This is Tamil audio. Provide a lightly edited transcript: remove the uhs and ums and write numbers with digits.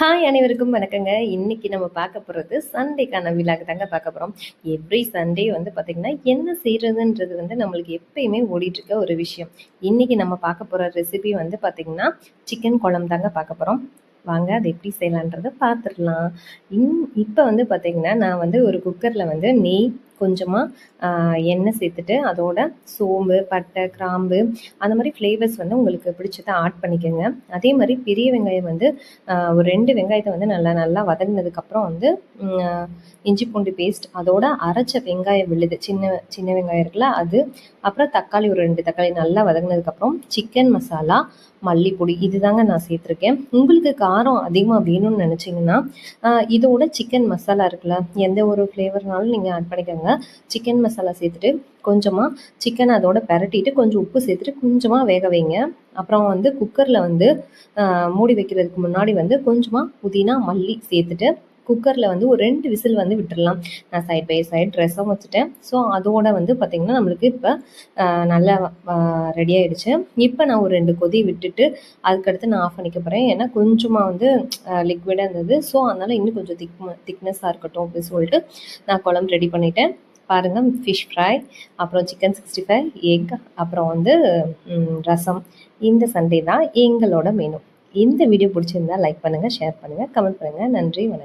ஹாய் அனைவருக்கும் வணக்கங்க. இன்னைக்கு நம்ம பார்க்க போகிறது சண்டேக்கான விழாக்கு தாங்க பார்க்க போகிறோம். எவ்ரி சண்டே வந்து பார்த்திங்கன்னா என்ன செய்கிறதுன்றது வந்து நம்மளுக்கு எப்பயுமே ஓடிட்டுருக்க ஒரு விஷயம். இன்றைக்கி நம்ம பார்க்க போகிற ரெசிபி வந்து பார்த்திங்கன்னா சிக்கன் குழம்பு தாங்க பார்க்க போகிறோம். வாங்க அது எப்படி செய்யலான்றதை பார்த்துடலாம். இப்போ வந்து பார்த்திங்கன்னா நான் வந்து ஒரு குக்கரில் வந்து நெய் கொஞ்சமாக எண்ணெய் சேர்த்துட்டு அதோட சோம்பு, பட்டை, கிராம்பு அந்த மாதிரி ஃப்ளேவர்ஸ் வந்து உங்களுக்கு பிடிச்சதை ஆட் பண்ணிக்கோங்க. அதே மாதிரி பெரிய வெங்காயம் வந்து ஒரு 2 வெங்காயத்தை வந்து நல்லா வதங்கினதுக்கப்புறம் வந்து இஞ்சி பூண்டு பேஸ்ட், அதோட அரைச்ச வெங்காயம் விழுது, சின்ன சின்ன வெங்காயம் இருக்குல்ல அது, அப்புறம் தக்காளி ஒரு 2 தக்காளி நல்லா வதங்கினதுக்கப்புறம் சிக்கன் மசாலா, மல்லிப்பொடி இது தாங்க நான் சேர்த்துருக்கேன். உங்களுக்கு காரம் அதிகமாக வேணும்னு நினச்சிங்கன்னா இதோட சிக்கன் மசாலா இருக்குல்ல, எந்த ஒரு ஃப்ளேவர்னாலும் நீங்கள் ஆட் பண்ணிக்கோங்க. சிக்கன் மசாலா சேர்த்துட்டு கொஞ்சமாக சிக்கனை அதோட பெரட்டிட்டு கொஞ்சம் உப்பு சேர்த்துட்டு கொஞ்சமாக வேக வைங்க. அப்புறம் வந்து குக்கரில் வந்து மூடி வைக்கிறதுக்கு முன்னாடி வந்து கொஞ்சமாக புதினா, மல்லி சேர்த்துட்டு குக்கரில் வந்து ஒரு 2 விசில் வந்து விட்டுடலாம். நான் சைட் பை சைட் ரசம் வச்சுட்டேன். ஸோ அதோட வந்து பார்த்திங்கன்னா நம்மளுக்கு இப்போ நல்லா ரெடி ஆகிடுச்சு. இப்போ நான் ஒரு 2 கொதி விட்டுட்டு அதுக்கடுத்து நான் ஆஃப் பண்ணிக்க போகிறேன். ஏன்னா கொஞ்சமாக வந்து லிக்விடாக இருந்தது. ஸோ அதனால் இன்னும் கொஞ்சம் திக்னஸாக இருக்கட்டும் அப்படின்னு சொல்லிட்டு நான் குழம்பு ரெடி பண்ணிட்டேன். பாருங்கள், ஃபிஷ் ஃப்ரை, அப்புறம் சிக்கன் 65, எக், அப்புறம் வந்து ரசம். இந்த சண்டே தான் எங்களோட மெனு. இந்த வீடியோ பிடிச்சிருந்தா லைக் பண்ணுங்கள், ஷேர் பண்ணுங்கள், கமெண்ட் பண்ணுங்கள். நன்றி, வணக்கம்.